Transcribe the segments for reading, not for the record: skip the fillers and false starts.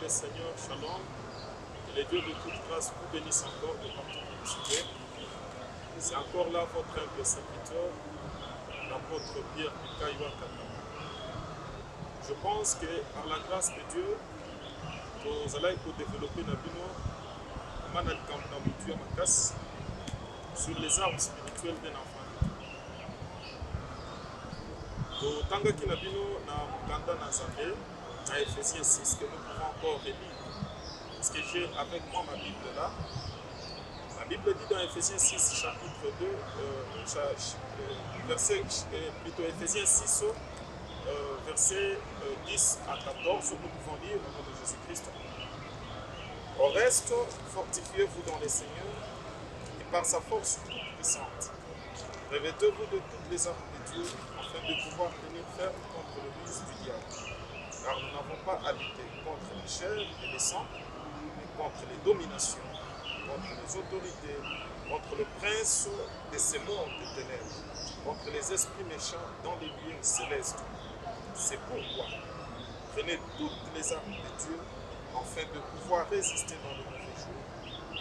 le Seigneur, Shalom, que le Dieu de toute grâce vous bénisse encore de partout où vous êtes. C'est encore là votre humble serviteur, l'apôtre Pierre Mikaiwa Katama. Je pense que par la grâce de Dieu, nous allons développer notre vie sur les armes spirituelles d'un enfant. Totangaki na bino na mukanda na Nzambe à Ephésiens 6 que nous pouvons encore relire. Parce que j'ai avec moi ma Bible là. La Bible dit dans Ephésiens 6 chapitre 2 Ephésiens 6 versets 10 à 14 nous pouvons lire au nom de Jésus-Christ. Au reste, fortifiez-vous dans le Seigneur et par sa force toute puissante. Revêtez-vous de toutes les armes de Dieu afin de pouvoir tenir ferme contre le ruse du diable. Car nous n'avons pas à lutter contre les chairs et les sangs, mais contre les dominations, contre les autorités, contre le prince de ces mondes de ténèbres, contre les esprits méchants dans les lieux célestes. C'est pourquoi prenez toutes les armes de Dieu afin de pouvoir résister dans le mauvais jour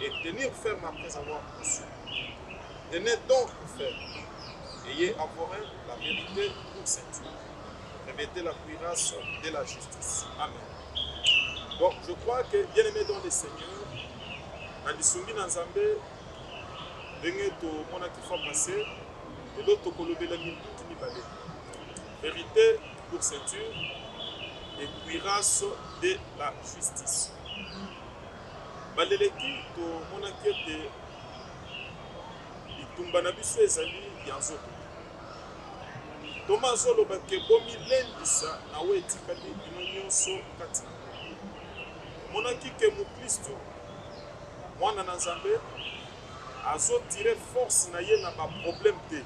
et tenir ferme après avoir reçu. Tenez donc ferme. Ayez à vos reins la vérité pour ceinture. Revêtez la cuirasse de la justice. Amen. Bon, je crois que bien aimé dans le Seigneur, Nandisumi Nanzambe, Bengeto Monakifa passé, et l'autre Kolobela Mintuti Nibale. Vérité pour ceinture et cuirasse de la justice. Baleleki to Monakete, Itumbana biso ezali ya nzoto. Thomas oloba ke bomi lendisa na we etikali bino nyonso kati na monaki ke mukristo mwana na Nzambe azotire force na ye na baproblème te,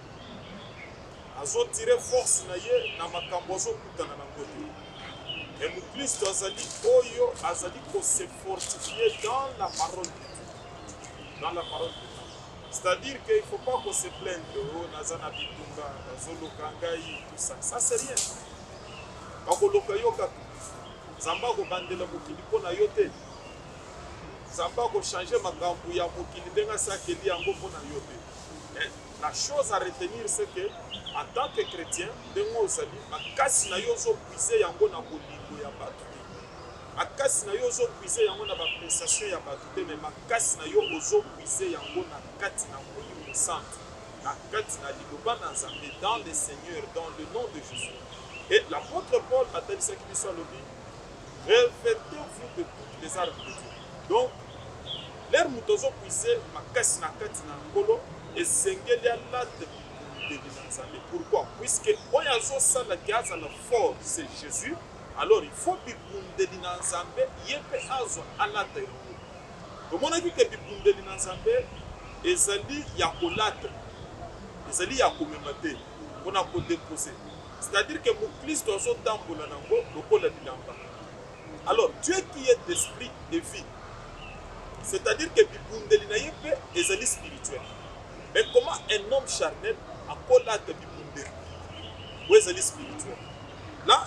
azotire force na ye na makambo azokutana nango te. Et mukristo azali oyo azali ko se fortifier dans la parole de Dieu, dans la parole de Dieu. C'est-à-dire qu'il ne faut pas qu'on se plaigne de oh, Nazana Bitunga, Nazolo Kangai, tout ça. Ça, c'est rien. Quand on loka Zamba ko bandela mokili pona yote. Zamba ko changer makambu ya mokili denga sa keli yango pona yote. La chose à retenir c'est que en tant que chrétien, dengo osali makasi na yozo puiser yango na bolingo ya batu. Makasi na yo ozo puiser yango na ba prestation ya batu te, mais makasi na yo ozo puiser yango na kati na moyo sainte, na kati na liloba na Nzambe, dans le Seigneur, dans le nom de Jésus. Et l'apôtre Paul a dit ça qui soit le dit, revêtez-vous de toutes les armes de Dieu. Donc, l'air mutozo puiser makasi na kati na ngolo et sengeli ala de Nzambe. Pourquoi? Puisque oyazo sala gaza la force, c'est Jésus. Alors il faut bibundeli na Nzambe yepe azo alata yango. Tomonaki ke bibundeli na Nzambe ezali ya kolata, ezali ya komemate, mpona kodepose. C'est-à-dire que mukristo azotambola nango lokola bilamba. Alors Dieu qui est d'esprit et vie, c'est-à-dire que bibundeli na yepe ezali spirituel. Mais comment un homme charnel akolata bibundeli ou ezali spirituel? Là,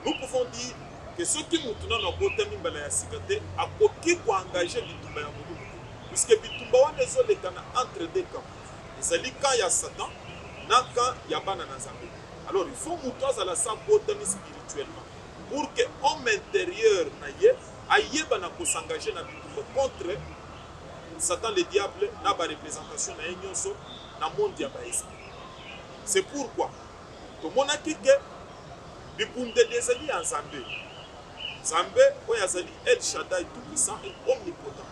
nous pouvons dire que ceux qui nous tournent dans le côté de la sécurité a coquille pour engager Bitumba. Puisque Bitumba est entre deux camps. C'est quand il y a Satan, quand il y a Banana Nzambe. Alors il faut que nous soyons spirituellement. Pour que l'homme intérieur aille s'engager contre Satan, le diable, dans la représentation de la monde de l'esprit. C'est pourquoi tout le monde a dit que bibundeli ezali ya Nzambe. Nzambe oyo azali El Shaddai tout puissant et omnipotent.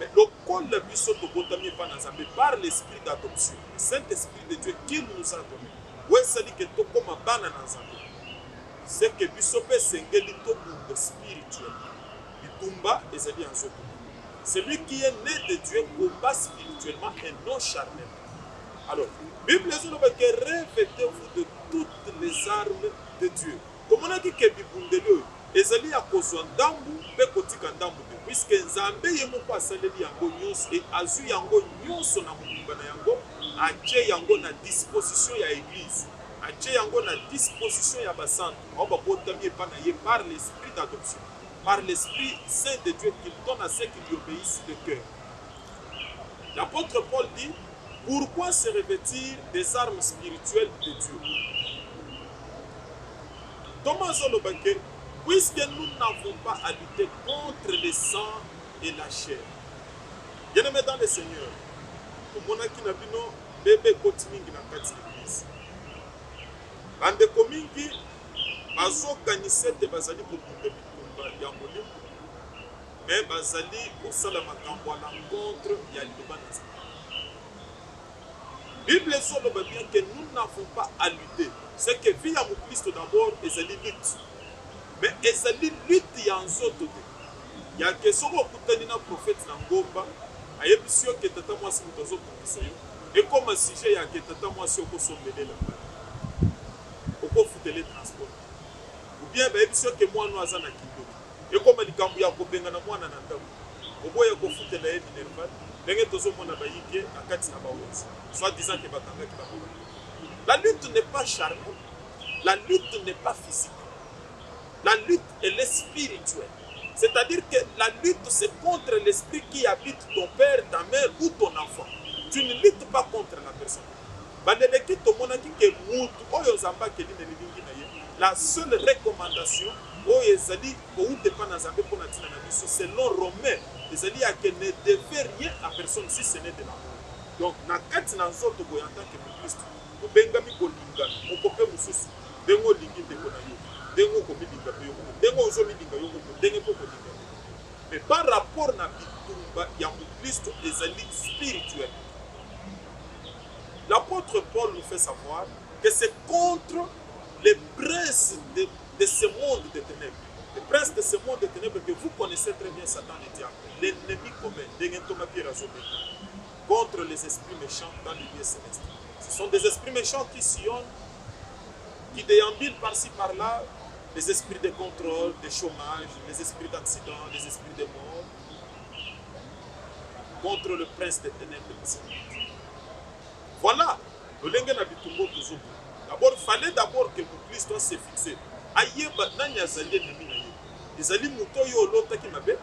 Mais le col de biso tobotami pa na Nzambe par l'esprit d'adoption, le Saint-Esprit de Dieu qu'il nous a donné. Oyo ezali ke tokoma bana na Nzambe. C'est que biso pe sengeli tobunda spirituel. Bitumba ezali ya nzoto. Celui qui est né de Dieu combat spirituellement et non charnel. Alors, Bible dit que revêtez-vous de toutes les armes de Dieu. Comme on a dit que bibundeli ezali ya kozwa ndambu pe kotika ndambu te, puisque Nzambe ye moko asaleli yango nyonso et azwi yango nyonso na mokumba na yango, atie yango na disposition ya église, atie yango na disposition ya basantu, oyo babotami epa na ye par l'esprit d'adoption. par l'Esprit Saint de Dieu qu'il donne à ceux qui lui obéissent de cœur. L'apôtre Paul dit, pourquoi se revêtir des armes spirituelles de Dieu? Thomas Zolobake, puisque nous n'avons pas à lutter contre le sang et la chair. Bien-aimés dans le Seigneur, pour mon aki na bino, bébé kotimingi na kati l'église. Bandeko mingi, bazo kanisete bazali kobunda bitumba ya molimo, mais bazali kosala makambo à l'encontre ya liloba na Nzambe. Bible soloba bien que nous n'avons pas à lutter. C'est que vie à mon Christ d'abord, ezali lutte. Mais ezali lutte ya nzoto te. Ya ke soko kutani na prophète na ngomba, ayebisi yo ke tata mwasi muto azokundisa yo. Ekoma sujet ya ke tata mwasi okosombelela bana. Okofutele transport. Ou bien bayebisi yo ke mwana aza na kindoki. Ekoma likambo ya kobenga na mwana na ndako. Oboya kofutela ye minerval. Ndenge tozomona bayike na kati na bawozi. Soit disant que bakangaki bango. La lutte n'est pas charnelle. La lutte n'est pas physique. La lutte, elle est spirituelle. C'est-à-dire que la lutte, c'est contre l'esprit qui habite ton père, ta mère ou ton enfant. Tu ne luttes pas contre la personne. La seule recommandation, selon Romain, c'est ne devait rien à personne si ce n'est de l'amour. Donc, na kati na nzoto boya en tant que Christ, nous bengami kolinga, okope mususu, dengo lingi ndeko na yo, dengo komilinga yo, dengo ozomilinga yo, dengo komilinga. Mais par rapport na bitumba ya Christ ezali spirituel. L'apôtre Paul nous fait savoir que c'est contre les princes de ce monde de ténèbres. Les princes de ce monde de ténèbres que vous connaissez très bien, Satan et diable, l'ennemi commun, contre les esprits méchants dans les lieux célestes. Ce sont des esprits méchants qui sillonnent, qui déambulent par-ci par-là, les esprits de contrôle, de chômage, les esprits d'accident, les esprits de mort, contre le prince des ténèbres de ce monde. Voilà, d'abord, il fallait d'abord que mon Christ soit fixé. Ayeba nani azali ennemi na yo. Ezali muto yo lota ki mabe.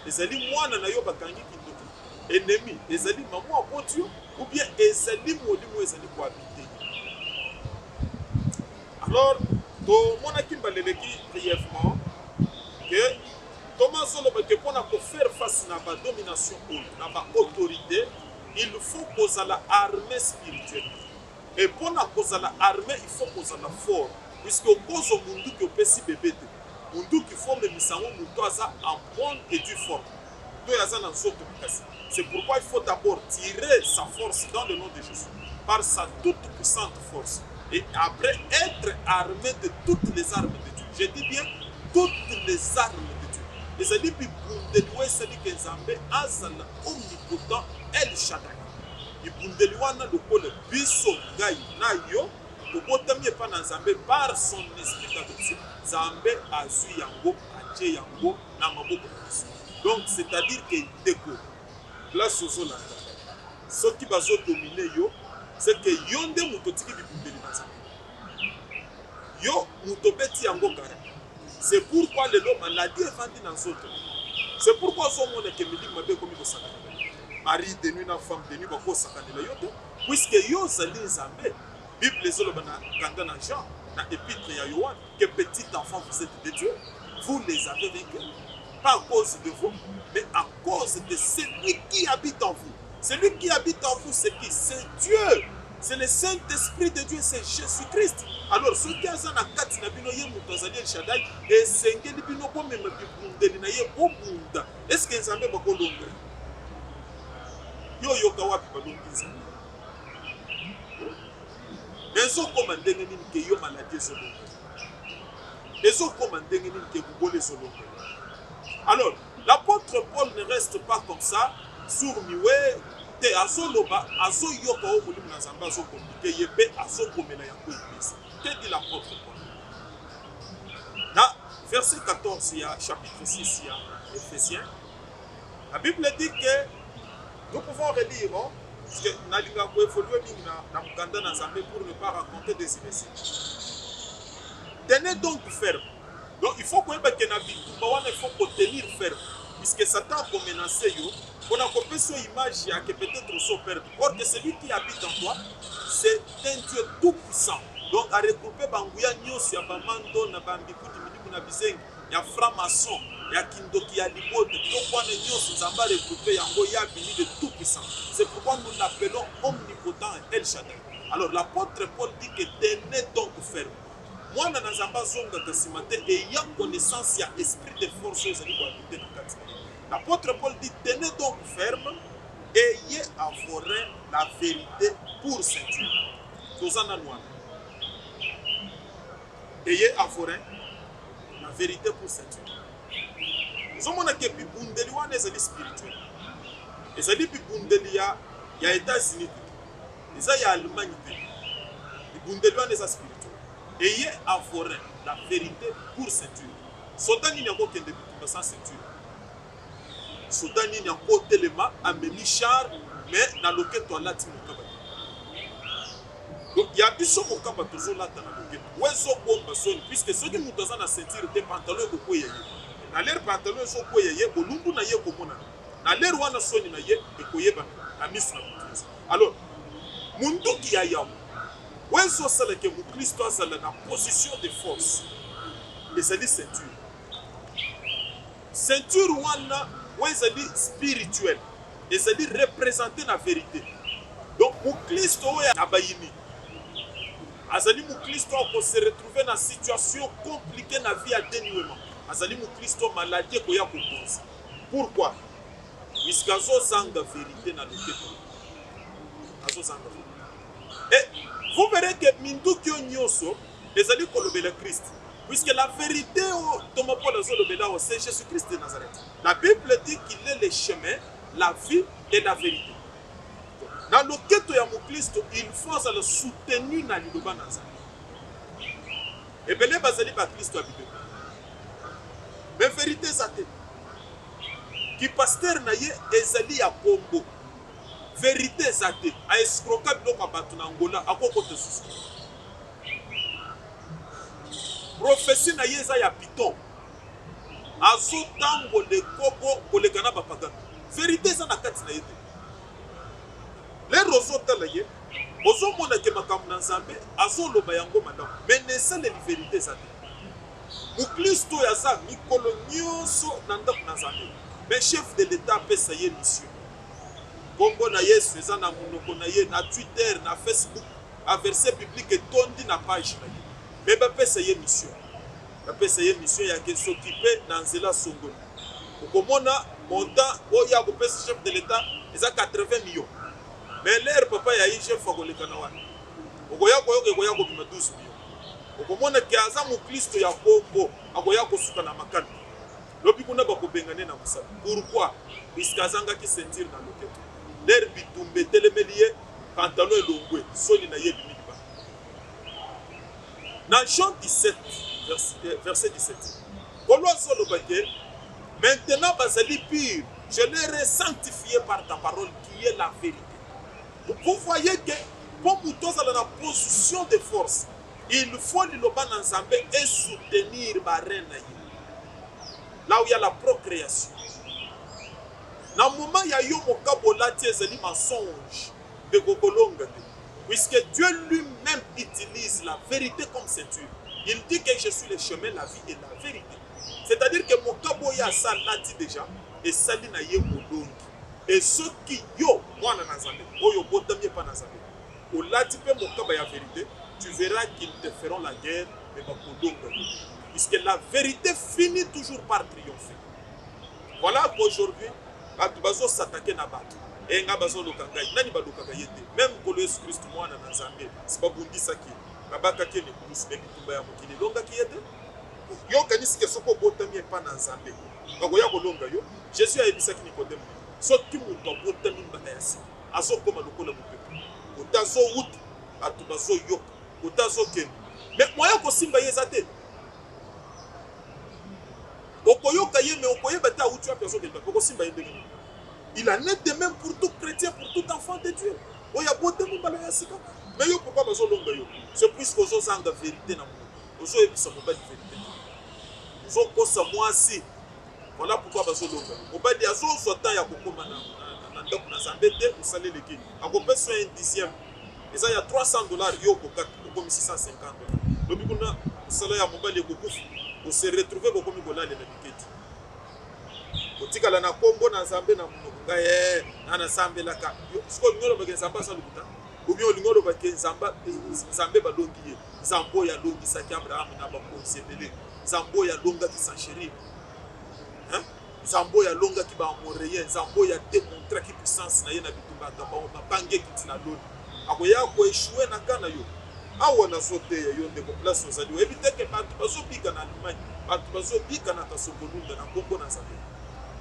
Ezali mwana na yo bakangi kindoki. Ennemi, ezali maman abotio ou bien ezali molimo ezali ko habiter. Alors, to mona kimbaleleki brièvement que Thomas Zoloba que pour faire face à la domination ou à la autorité, il faut poser la armée spirituelle. Et pour poser la armée, il faut poser la force. Puisque au cause au monde qui opesse bébé, monde qui forme le misango, monde en bonne et due forme. C'est pourquoi il faut d'abord tirer sa force dans le nom de Jésus, par sa toute puissante force. Et après être armé de toutes les armes de Dieu. Je dis bien toutes les armes de Dieu. Les alliés bibundelwa sali kezambe azala omnipotent El Shaddai. Bibundelwa na lokole biso ngai na yo. Par son esprit d'adoption, Zambé a su yango, a tché yango, na maboko. Donc, c'est-à-dire que déco, place aux zones, ce qui va dominer yo, c'est que yonde mutotiki bibundeli nazambe. Yo mutobeti yango gara. C'est pourquoi le lot maladie est vendue dans autres. C'est pourquoi son monde est que midi mabe comme il s'appelle. Mari de nuit, na femme de nuit, bako sakandela yote, puisque yo zali Zambé. Bible les olobana kanda na Jean na épître ya Yohan que petit enfant vous êtes de Dieu, vous les avez vaincus pas à cause de vous mais à cause de celui qui habite en vous. Celui qui habite en vous c'est qui? C'est Dieu. C'est le Saint-Esprit de Dieu, c'est Jésus-Christ. Alors ceux qui ont na kati na bino ye muto azali El Shaddai et sengeli bino ko mema bibundeli na ye obunda. Est-ce que Nzambe bakolonga? Yo yoka wapi balongiza? Les autres commandent que yo maladie solo. Les autres commandent que vous volez solo. Alors, l'apôtre Paul ne reste pas comme ça sur miwe te azoloba azo yoka o mulimu na zamba azo compliqué yebe azo komela ya ko église. Que dit l'apôtre Paul? Dans verset 14 il y a chapitre 6 il y a Éphésiens. La Bible dit que nous pouvons relire parce que nalinga ko évoluer mingi na mukanda na Nzambe pour ne pas raconter des imbéciles. Tenez donc ferme Donc il faut que il faut tenir ferme. Puisque Satan a menacé, on a copié son image qui peut-être son père. Or que celui qui habite en toi, c'est un Dieu tout puissant. Donc à regrouper Banguya Nyos, Yabamando, Nabambikuti, Midibu Nabizeng, ya franc-maçon, ya Kindoki, ya Libote, donc on est Nyos, nous avons regroupé Yangoya Bini de tout puissant. C'est pourquoi nous l'appelons omnipotent El Shaddai. Alors l'apôtre Paul dit que tenez donc ferme. Moi, dans Nazamba Zonga Kassimate, ayant connaissance, il y a esprit de force aux amis pour habiter dans le quartier. L'apôtre Paul dit, tenez donc ferme, ayez à forer la vérité pour ceinture. Ayez à forer la vérité pour ceinture. Nous avons dit que Bibundeliwa est spirituel. Et ça dit que Bibundeliwa, il y a États-Unis, il y a Allemagne, Bibundeliwa est spirituel. Ayez à forer la vérité pour ceinture. Sodan il n'y a pas de sans ceinture. Sodan il n'y a pas d'élément à Mémichar, mais dans le cas de la Timokaba. Donc il y a des choses qui sont toujours là dans le cas. Où est-ce qu'on son puisque ceux qui nous donnent la ceinture des pantalons de Koye. Dans l'air pantalon sont Koye, Bolumbu na ye Komona. Dans l'air Wana Soni na ye et Koyeba à Miss. Alors, Mundu qui a yam. Où est-ce que mon Christ est dans la position de force? Et c'est la ceinture. Ceinture wana, où est-ce que spirituel? Et c'est représenter la vérité. Donc, mon Christ est à Bayini. Azali mon Christ peut se retrouver dans une situation compliquée dans la vie à dénuement. Azali mon Christ maladie qu'on a composé. Pourquoi? Puisqu'azo zanga vérité dans le cœur. Azo zanga vérité. Et vous verrez que Mindu Kyo Nyoso, les alliés kolobela Christ. Puisque la vérité, c'est Jésus-Christ de Nazareth. La Bible dit qu'il est le chemin, la vie et la vérité. Dans le cas de Christ, il faut le soutenir dans le Nazareth. Et bien, les basali par Christ habité. Mais vérité, c'est qui pasteur naye ezali à Congo. Vérité zate a escroquer biloko bato na Angola akoko te susu. Prophétie na yeza ya piton. Azo tango de kobo kolekana bapagano. Vérité za na kati na yete. Les roso talaye ozo mona ke makambo na Nzambe azo loba yango madam. Mais ne sa le vérité zate. Mu Kristo ya za mikolo nyonso na ndako na Nzambe. Mais chef de l'État peut sa mission. Congo na yesu eza na monoko na ye na Twitter na Facebook a verset biblique tondi na page na ye mais ba pesa ye mission ya ke s'occuper dans nzela songoli okomona montant oya ko pesa chef de l'État eza 80 millions mais l'air papa ya chef akoleka na wana okoya ko bima 12 millions okomona ke aza mu Kristo ya Congo akoya ko suka na makana lobi kuna ba ko bengane na musala pourquoi puisqu'azanga ki sentir na loketo l'air bitumbe telemelier pantalon elongwe soni na yebi miba. Dans Jean 17 verset 17. Maintenant bazali pur, je l'ai sanctifié par ta parole qui est la vérité. Vous voyez que pour nous tous dans la position de force, il faut le loba ensemble et soutenir ma reine. Là où il y a la procréation. Dans le moment où il y a eu mon cabolati et un mensonge de Gogolonga, puisque Dieu lui-même utilise la vérité comme ceinture. Il dit que je suis le chemin, la vie et la vérité. C'est-à-dire que mon caboya ça l'a dit déjà, et ça l'a dit mon et ceux qui yo, moi na nazambe, oyo botamier pas nazambe, au l'a dit mon cabaya vérité, tu verras qu'ils te feront la guerre, mais pas pour puisque la vérité finit toujours par triompher. Voilà qu'aujourd'hui, bazo s'attaquer na bato et nga bazo lokanga nani ba lokanga yete même ko Yesu Christ mwana na Nzambe c'est pas bundisa ki babaka ke ne kurusi be bitumba ya mokili longa ki yete yo kanisi ke soko botami pa na Nzambe bako ya kolonga yo Jésus a ebisa ki Nikodème soki muto botami mbana ya si azo koma lokola mopepe otazo ut atu bazo yo otazo ke mais moya ko simba yezate okoyoka ye mais okoyeba ta utu ya personne quelque part simba yende. Il en est de même pour tout chrétien, pour tout enfant de Dieu. Oh, il y a beaucoup de monde qui est là. Mais pourquoi je suis là? C'est puisque je suis en vérité. Je suis en vérité. ozokosa mwasi. Voilà pourquoi bazolonga. Mobali azozwa temps ya kokoma na ndako na Nzambe te osaleleki. Akopesa un dixième. Eza ya $300 yo kokaka okomi $650. Lobi kuna osala ya mobali ekokufa. Se retrouver kokomi kolala na biketi. Otikala na kombo na Nzambe na munoko ngaye na Nzambelaka. Siko lingolo bake Nzamba sa lukuta. Ubio lingolo bake Nzambe balongi ye. Nzambo ya longi saki Abraham na bakonzi ebele. Nzambo ya longa ki Sancheri. Hein? Nzambo ya longa ki ba amoreye, Nzambo ya démontrer ki puissance na ye na bitumba ta ba bange ki na loni. Akoya ko échouer na kana yo. Awa na sote ya yo ndeko place ozali. Éviter que bantu bazobika na Allemagne, bantu bazobika na Kasongolunda na Congo na Nzambe.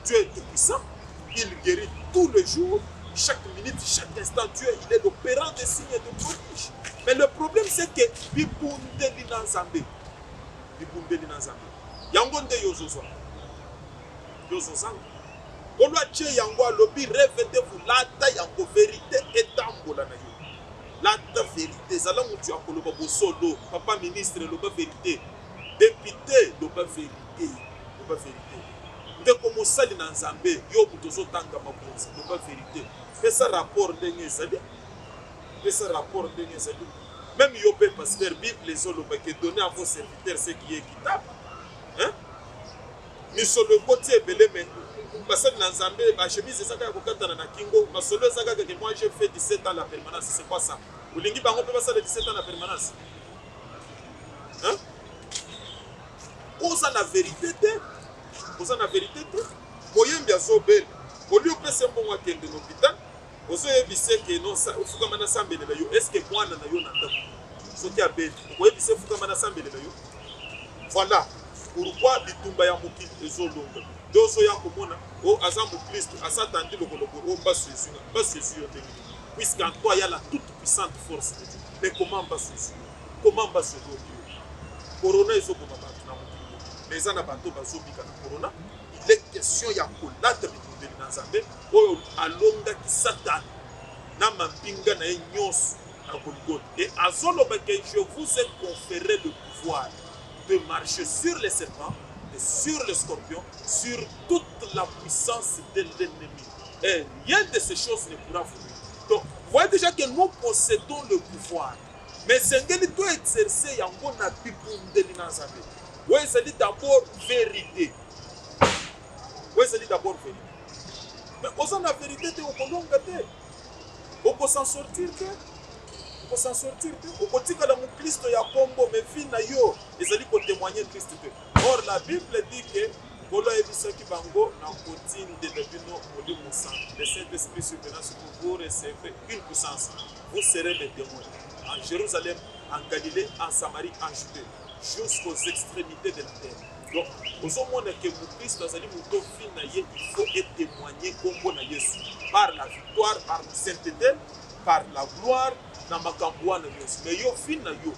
Dieu est tout puissant. Il guérit tous les jours, chaque minute, chaque instant. Dieu, il est l'opérant des signes et des prodiges. Mais le problème, c'est que Bibundeli na Nzambe. Bibundeli na Nzambe. Yangonde yozozo. Yozozanga. Olwa che yango alobi rêve-vous lata yango vérité etambola na yo. Lata vérité zala mutu akoloba bosolo, papa ministre loba vérité. Député loba vérité. Loba vérité. Ndeko mosali na Nzambe yo butozo tanga makonzi loba vérité. Pesa rapport ndenge ezali. Pesa rapport ndenge ezali. Même yo pe pasteur Bible les oloba que donner à vos serviteurs ce qui est équitable. Hein? Ni sur le côté belé mais parce que dans Nzambe ma chemise ça ka kokatana na kingo masolo ça ka que moi j'ai fait 17 ans la permanence c'est quoi ça? Olingi bango pe passer 17 ans la permanence. Hein? Oza la vérité te. Oza la vérité te. Moyembi azobel. Oli opese mbongo akende na hôpital. Ozo yebise que non ça fuka mana sambele yo. Est-ce que mwana na yo na ndako? Soki abeli. Oyebise fuka mana sambele yo. Voilà. Pourquoi bitumba ya mokili ezolonga dozo ya komona o azambu Christ asatandi lokoloko o basu Jésus puisqu'en toi il y a la toute puissante force de Dieu. Mais comment basu Jésus? Comment basu Dieu? Corona ezokoma bantu na mokili. Mais ana bantu bazobika na corona. Il est question ya kolata bitundeli na Nzambe oyo alonga ki Satan na mampinga na nyos na Golgotha. Et azoloba que je vous ai conféré le pouvoir de marcher sur les serpents et sur les scorpions, sur toute la puissance de l'ennemi. Et rien de ces choses ne pourra vous nuire. Donc, vous voyez déjà que nous possédons le pouvoir. Mais c'est ce que nous devons exercer yango na bibundeli na Nzambe. Oui, c'est d'abord vérité. Oui, c'est d'abord vérité. Mais aux la vérité, tu peux s'en sortir. Pour s'en sortir, au côté de mon Christ ya kombo mais fin na yo ezali ko témoigner Christ te. Or la Bible dit que Bolo ebisaki bango na kotine de bino oli musa. Le Saint-Esprit survenant sur vous recevrez une puissance. Vous serez les témoins en Jérusalem, en Galilée, en Samarie, en Judée, jusqu'aux extrémités de la terre. Donc, au moment que mon Christ azali muto fin na ye, il faut être témoigner kombo na Yesu par la victoire, par la sainteté, par la gloire. Mais yo fin na yo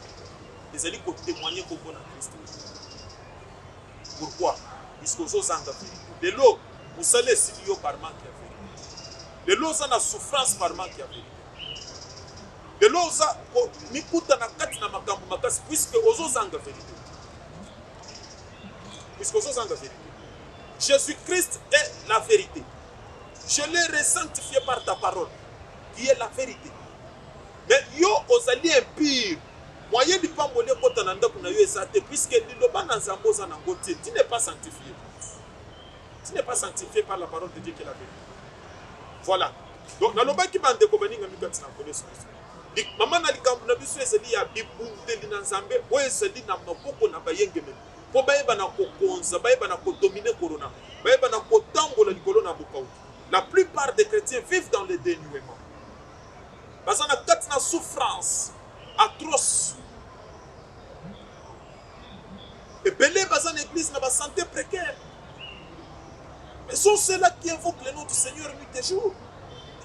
les alliés pour témoigner comme bon en Christ. Pourquoi? Puisque aux zanga de l'eau vous savez si yo par manque à vérité. De l'eau ça na souffrance par manque à vérité. De l'eau ça mikuta na kati na makambo makasi puisque aux zanga vérité. Puisque aux zanga vérité. Jésus-Christ est la vérité. Je l'ai resanctifié par ta parole qui est la vérité. Mais yo ozali impur. Moyen de pas monnaie kota na ndako na yo esate puisque liloba na Nzambe za na ngotie, tu n'es pas sanctifié. Tu n'es pas sanctifié par la parole de Dieu qui est la vérité. Voilà. Donc na loba ki bande ko baninga mikati na connaissance. Dik mama na likambo na biso ezali ya bibundeli na Nzambe, o ezali na maboko na bayenge men. Po bayeba na kokonza, bayeba na ko dominer corona. Bayeba na ko tambola likolo na bokau. La plupart des chrétiens vivent dans le dénuement. Parce qu'on a une souffrance atroce. Et belé dans l'église n'a pas santé précaire. Mais sont ceux-là qui invoquent le nom du Seigneur nuit et jour.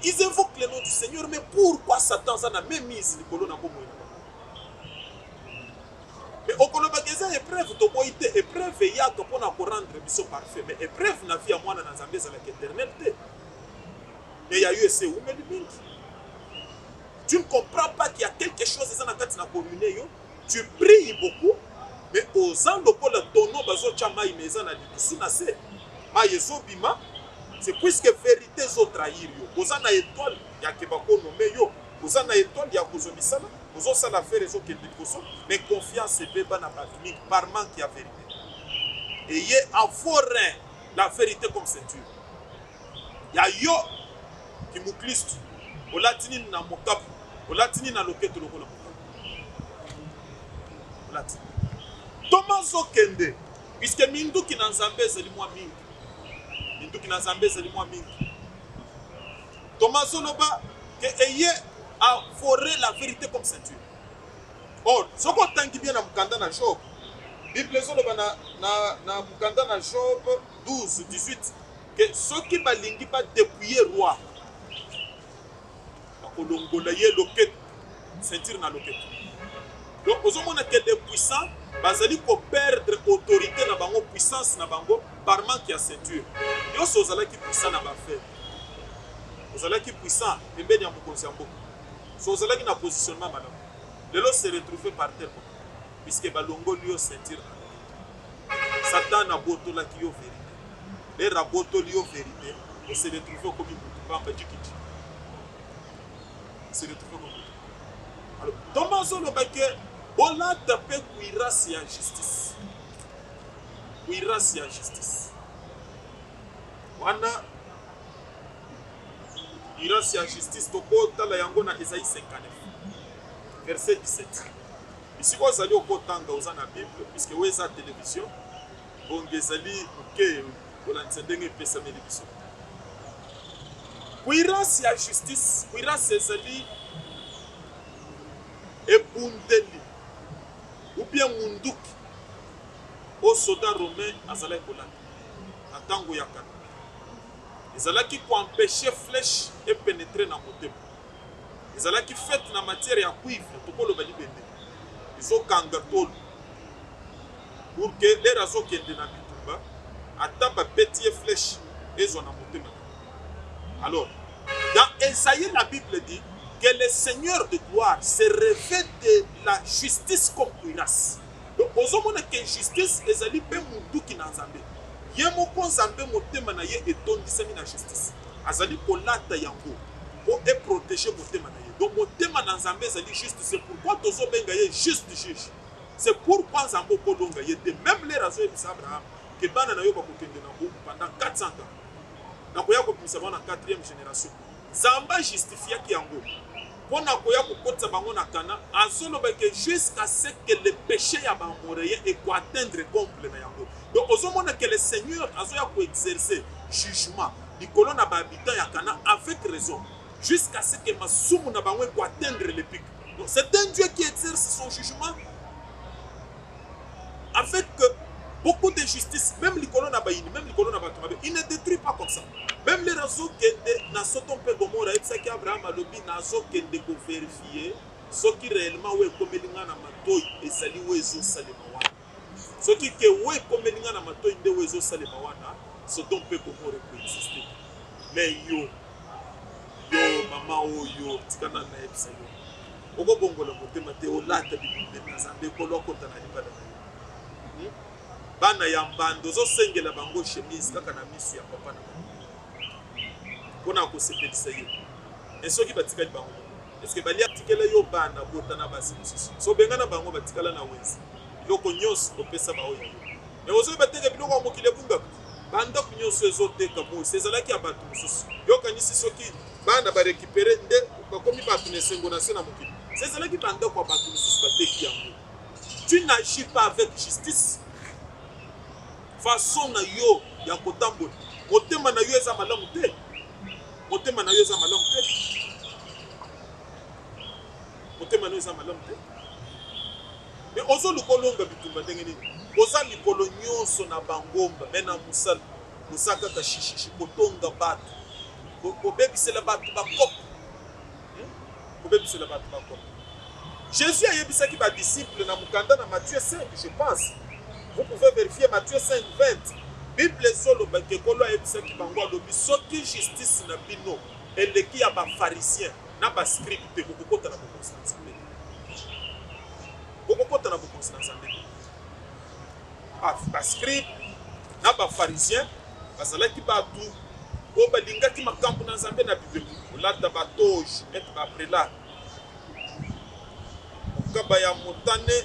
Ils invoquent le nom du Seigneur, mais pourquoi Satan a même mis le colon à Bomo? Mais au Colombie, il y a épreuve, épreuve, il y a pour rendre mission parfait. Mais épreuve n'a vie à moi dans la Zambie, c'est l'éternité. Mais il y a eu ces oumeli. Tu ne comprends pas qu'il y a quelque chose dans la tête de la communauté. Tu pries beaucoup, mais oza lokola tono bazotia mai meza na lidusu na se mai ezobima, c'est puisque vérité ezotrahir yo. Oza na étoile ya keba konome yo, oza na étoile ya kozobisala, ozosala affaire ezokende liboso, mais confiance ebeba na bato mingi par manque ya vérité. Ayez aforin la vérité comme ceinture. Ya yo ki muklistu olatini na mokapu, olatini na loketo lokola mokapu. Olatini. Thomas Okende, puisque minduki na Nzambe ezali mwa mingi. Minduki na Nzambe ezali mwa mingi. Thomas Oloba que ayez aforer la vérité comme ceinture. Or, soko tangi bien na mukanda na Job. Bible Oloba na mukanda na Job 12, 18 que ceux qui balingi pas dépouiller roi. Kolongola ye loket, ceinture na loket. Donc, aux hommes que les puissants, bazali ko perdre autorité na bango, puissance na bango, par manque ya ceinture. Yo sozala ki puissant na ba faire. Ozala ki puissant, mbeni ya mokonzi ya mboka. Sozala ki na positionnement madame. Lelo se retrouver par terre, puisque balongo liyo ceinture na loket. Satan a boto la ki yo vérité. Les raboto liyo vérité, on se retrouver comme une bamba dikiti. Se retrouver comme ça. Alors, Thomas Olobake, on a tapé Kuiras et justice. Kuiras et justice. On a Kuiras et justice, toko tala yango na Esaïe 59, verset 17. Ici, vous allez au Kotanga, vous en avez Bible, puisque vous avez la télévision, vous allez au Lansendenge pesa télévision. Kuiras ya justice, kuiras ezali ebundeli ou bien munduki au soldat romain azalaki kolanda na ntango ya kala. Ezalaki koempêcher flèche epénétrer na motema. Ezalaki faite na matière ya cuivre tokoloba libende. Ezokanga tolo pour que lere azokende na bitumba ata babeti ye flèche ezwa na motema. Alors, dans Esaïe, la Bible dit que le Seigneur de gloire se revêt de la justice comme cuirasse. Donc, aux hommes qui justice, les alliés pe mundu qui n'en zambe. Yemo kon zambe motema na ye etondisami na justice. Azali kolata yango pour et protéger motema na ye. Donc, motema na zambe ezali juste. C'est pourquoi tozo benga ye juste juge. C'est pourquoi zambo kolonga ye de même les raisons de Abraham que bana na yo ba kokende na bo pendant 400 ans. Na koya ko pisa na 4e génération. Zamba justifia ki yango. Pona koya ko kotsa bango na kana, azolo ba que jusqu'à ce que le péché ya bamoreye et ko atteindre comble na yango. Donc ozomona que le Seigneur azoya ko exercer jugement likolo na ba habitants ya kana avec raison jusqu'à ce que masumu na bango ko atteindre le pic. Donc c'est un Dieu qui exerce son jugement avec beaucoup de justice, même les colonnes à Baïni, même les colonnes à Batumabé, il ne détruit pas comme ça. Même les réseaux qui na soton pe gomora, et ça qui Abraham a lobi na zo qui de vérifier, ce qui réellement ouais comme linga na matoi et sali wezo salemawa. Ce qui que ouais comme linga na matoi de wezo salemawa na, soton pe gomora peut exister. Mais yo mama o yo tikana na epsa yo. Oko bongo la motema te o lata bibinde na zambe ko lokota na libada. Bana ya mbando zo sengela bango chemise kaka na misi ya papa na kona ko sepelisa ye esoki batikali bango est-ce que bali atikela yo bana bota na basi mususu so bengana bango batikala na wenzi loko nyos kopesa ba oyo mais ozo bateke biloko mokile bunga banda kunyoso ezoteka mo sezalaki ya batu mususu yo kanisi soki bana ba récupérer nde bakomi batu ne sengo na sena mokile sezalaki banda kwa batu mususu bateki yango. Tu n'agis pas avec justice. Façon na yo ya kotambola motema na yo eza malamu te, motema na yo eza malamu te, motema na yo eza malamu te. Mais ozo lukolonga bitumba ndenge nini oza mikolo nyonso na bangomba mena musala musaka ka shishishi kotonga batu kobebisela batu bakopo kobebisela batu bakopo. Jésus a yebisaki ba disciple na mukanda na Matthieu 5, je pense. Vous pouvez vérifier Matthieu 5, 20. Bible solo bakekolo ayebisaki bango alobi soki justice na bino eleki ya ba pharisien na ba scribe kokota na bokonzi na Nzambe. Kokota na bokonzi na Nzambe. bascribe na bafarisien bazalaki bato oyo balingaki makambo na nzambe na bible kolata batoge ete baprelate kokaba ya motane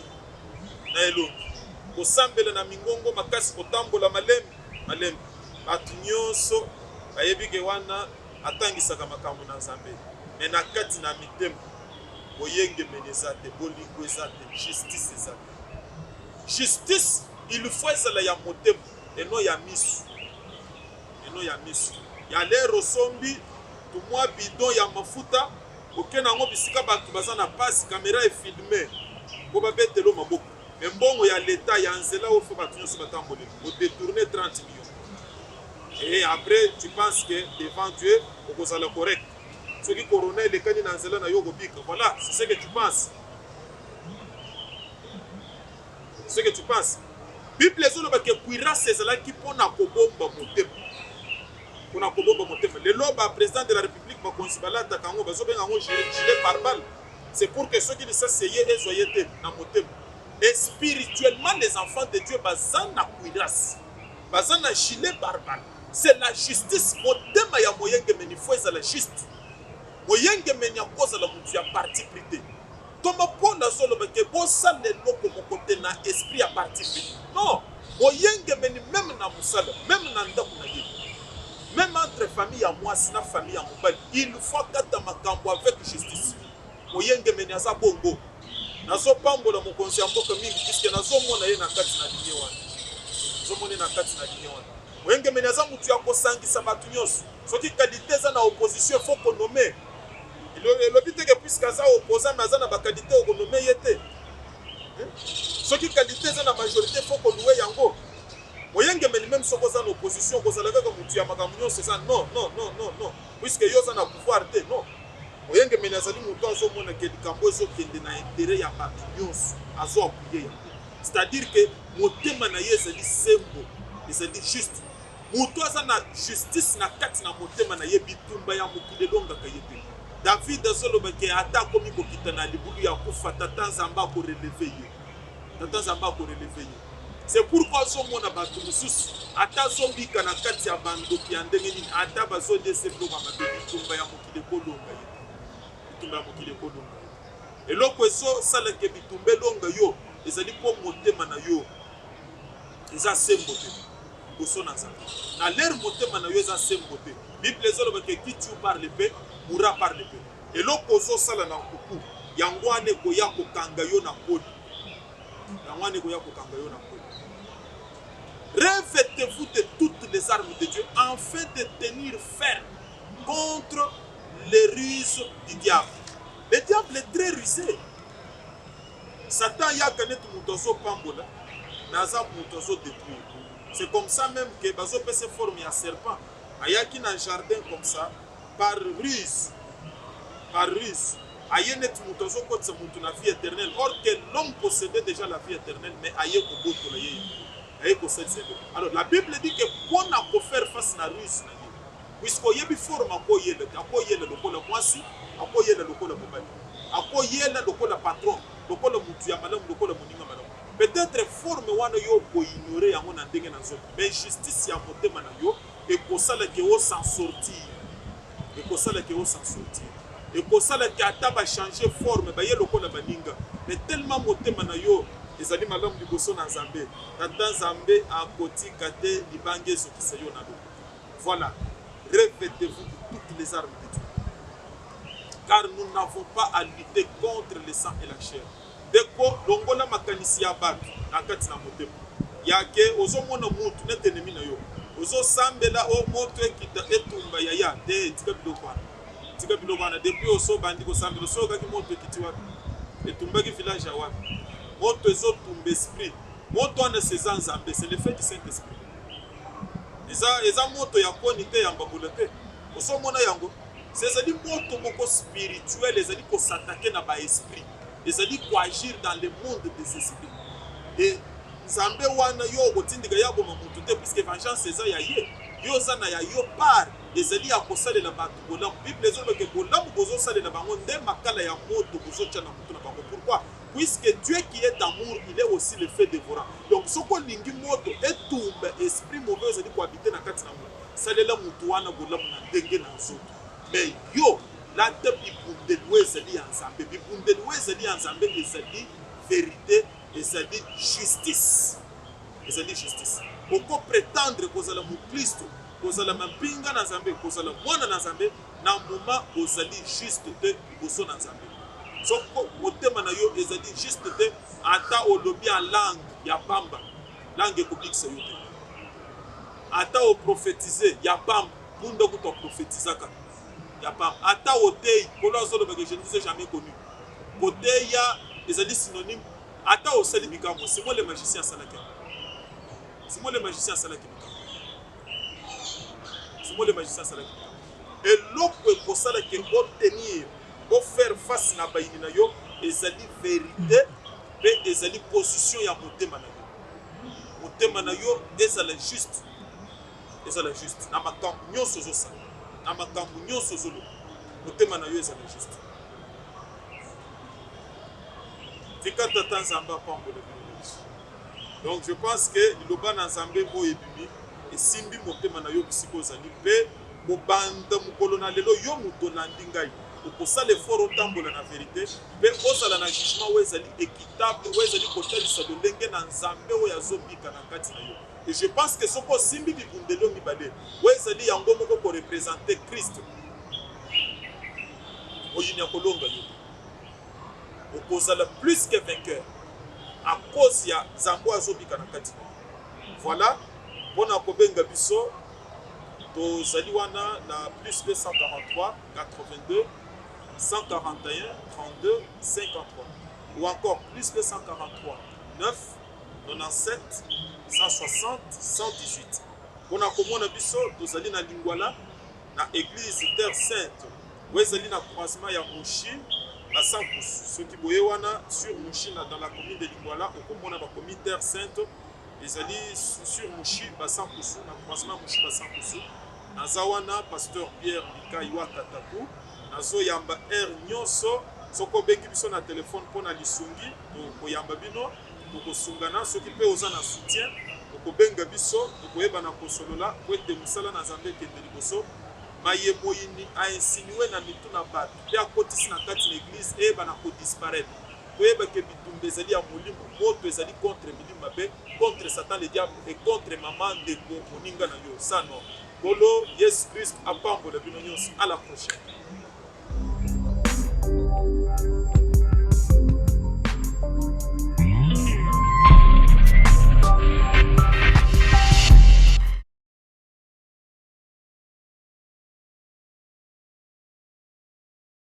na elongi kosambela na mingongo makasi kotambola malembe bato nyonso bayebike wana atangisaka makambo na nzambe me na kati na mitema boyengemeni eza te bolingo eza te justice eza te justice il faut ezala ya motema eno ya miso ya lero sombi tumwa bidon ya mafuta okena yango bisika bato baza na pasi kamera efilme po babetelo maboko me mbongo ya leta ya nzela oyo fo bato nyonso batambolela odetourne 30 millions et après tu penses que devant Dieu okozala correct soki corona elekani na nzela na yo kobika voilà c'est ce que tu penses bible ezoloba ke kuirasi ezalaki mpona kobomba motema lelo président de la république bakonzi balataka yango bazobenga yango gilet pare-balle c'est pour que soki lisasi eye ezwa ye te na motema et spirituellement les enfants de Dieu baza na kuirasi baza na gilet pare-balle c'est la justice motema ya moyengemeni fo ezala juste moyengemeni akozala mutu ya parti pris te toma mpona azoloba ke bosala eloko moko te na esprit ya parti pris non moyengemeni meme na mosala meme na ndako na ye même entre famille ya mwasi na famille ya mobali il faut kata makambo avec justice moyengemeni aza bongo nazopambola mokonzi ya mboka mingi puisque nazomona ye na kati na linie wana moyengemeni aza mutu ya kosangisa bato nyonso soki kalite eza na opposition faut konome elobi teke puisque aza opposant me aza na bakalite okonome ye te soki kalite eza na majorité faut kolouwe yango moyengemeni même soko oza na opposition kozala kaka mutu ya makambo nyonso eza non puisque yo oza na pouvoir te non moyengemeni azali mutu azomona ke likambo ezokende na intérêt ya bato nyonso azoapuye yango c'est-à-dire que motema na ye ezali sembo ezali juste mutu aza na justice na kati na motema na ye bitumba ya mokili elongaka ye te David azoloba ke ata akomi kokita na libulu ya kufa tata nzambe akoreleve ye c'est pourquoi azomona bato mosusu ata azombika na kati ya bandoki ya ndenge nini ata bazodese biloko mabe bitumba ya mokili ekolonga ye eloko ezosalaka bitumba elonga yo ezali mpo motema na yo eza sembo te liboso na nzambe na lere motema na yo eza sembo te bible ezoloba ke qui tue par l'épée mourra par l'épée eloko ozosala na nkuku yango wana ekoya kokanga yo na koli revêtez-vous de toutes les armes de Dieu afin de tenir ferme contre les ruses du diable. Le diable est très rusé. Satan yakanet mutozo pambola, naza mutozo détruire. C'est comme ça même que bazo peut se former un serpent. Ayaki na jardin comme ça par ruse. Ayenet mutozo kotse mutu na vie éternelle. Or que l'homme possédait déjà la vie éternelle, mais aye ko boto la ye. Alors la Bible dit que pour na faire face na ruse na ye. Puisqu'il y a une forme à quoi il y a le moisi, à quoi il y a le mobile, à quoi il y a le patron, le moutia madame, le moninga madame. Peut-être forme wana yo ko ignorer yango na ndenge na nzoto. Mais justice ya motema na yo et ko sala ke o s'en sortir. Et ko sala ke ata ba changer forme ba ye lokola baninga. Mais tellement motema na yo ezali malamu liboso na Nzambe. Tata Nzambe a koti kate libange zo kisayo na do. Voilà. Revêtez-vous de toutes les armes de Dieu. Car nous n'avons pas à lutter contre le sang et la chair. Deko longola makanisi ya batu na kati na motema. Yake ozomona mutu nete ennemi na yo. Ozo sambela o moto ekita etumba yaya te tika biloko wana depuis oso bandi ko sambela so kaki moto ekiti wapi. Etumba ki village ya wapi. Moto ezo tumba esprit. Moto ana seza Nzambe, c'est le fait du Saint-Esprit. Eza moto ya koni te yamba bulete. Osomona yango. C'est moto moko spirituel, ezali ko s'attaquer na ba esprit. Ezali ko agir dans le monde des esprits. Et Nzambe wana yo botindika yabo mamutu te puisque vengeance eza ya ye. Yo zana ya yo par ezali ya kosalela batu bolamu. Bible ezoloba ke bolamu bozo salela bango nde makala ya moto bozo tya na mutu na bango. Pourquoi? puisque Dieu qui est amour, il est aussi le feu dévorant. Donc ce qu'on lingi moto et tombe esprit mauvais ezali ko habiter na kati na mo salela mutu wana bolamu na ndenge na nzoto. Mais yo la te bibundeli ezali ya nzambe, bibundeli ezali ya nzambe ezali vérité, ezali justice, ezali justice. Oko prétendre kozala mu Kristo, kozala mampinga na nzambe, kozala mwana na nzambe, na moment ozali juste te liboso na nzambe. Soko motema na yo ezali juste te ata olobi en langue ya pamba, langue ekobikisa yo te. Ata o prophétiser ya pamba, munda kuto prophétisaka ya pamba. Ata otei, kolo azoloba que je ne vous ai jamais connu. Oteya ezali synonyme. Ata osali bikambo, c'est moi le magicien salaka. C'est moi le magicien salaka. C'est moi le magicien salaka. Et l'autre pour ça que obtenir, pour faire face na bayini na yo, ezali vérité, mais ezali position ya motema na yo. Motema na yo ezala juste. Ezala juste. Na makambo nyonso zosa. Na makambo nyonso zolo. Motema na yo ezala juste. Donc je pense que le Nzambe o ebimi et simbi motema na yo bisiko zali pe bobanda mukolona lelo yo mutolandi ngai okosa l'effort otambola na vérité pe ozala na jugement o ezali équitable o ezali kotalisa lolenge na Nzambe o yazobika na kati na yo. Et je pense que soko simbi bibundelo mibale o ezali yango moko ko représenter Christ o yinya kolonga yo. Okozala plus que vainqueur à cause ya Zambo azobika na kati. Voilà, pona kobenga biso to zali wana na plus que 143 82 141 32 53 ou encore plus que 143 9 97 160 118. Pona komona biso to zali na Lingwala na église Terre Sainte. Wezali na croisement ya Mushi à 100%. Ceux qui voyaient sur Mouchi dans la commune de Lingwala, au commune de la commune Terre Sainte, ils allaient sur Mouchi à 100%, dans le croisement Mouchi à 100%. Nazawana, pasteur Pierre Mikaiwa Kataku, Nazo Yamba R Nyoso, Soko Bengi Biso na téléphone pour na lisungi, pour Yamba Bino, pour Sungana, ceux qui peuvent oser na soutien, pour Benga Biso, pour Eba na Kosolola, pour être Moussala na Zambé Kendeliboso. Maye moyini a insinué na mitu na bato pe akotisi na kati na église e bana ko disparaître koyeba ke bitumba ezali ya molimo moto ezali contre milimo mabe, contre Satan le diable et contre maman de moninga na yo. Ça non. Kolo Yesu Christ apambola bino nyonso. À la prochaine.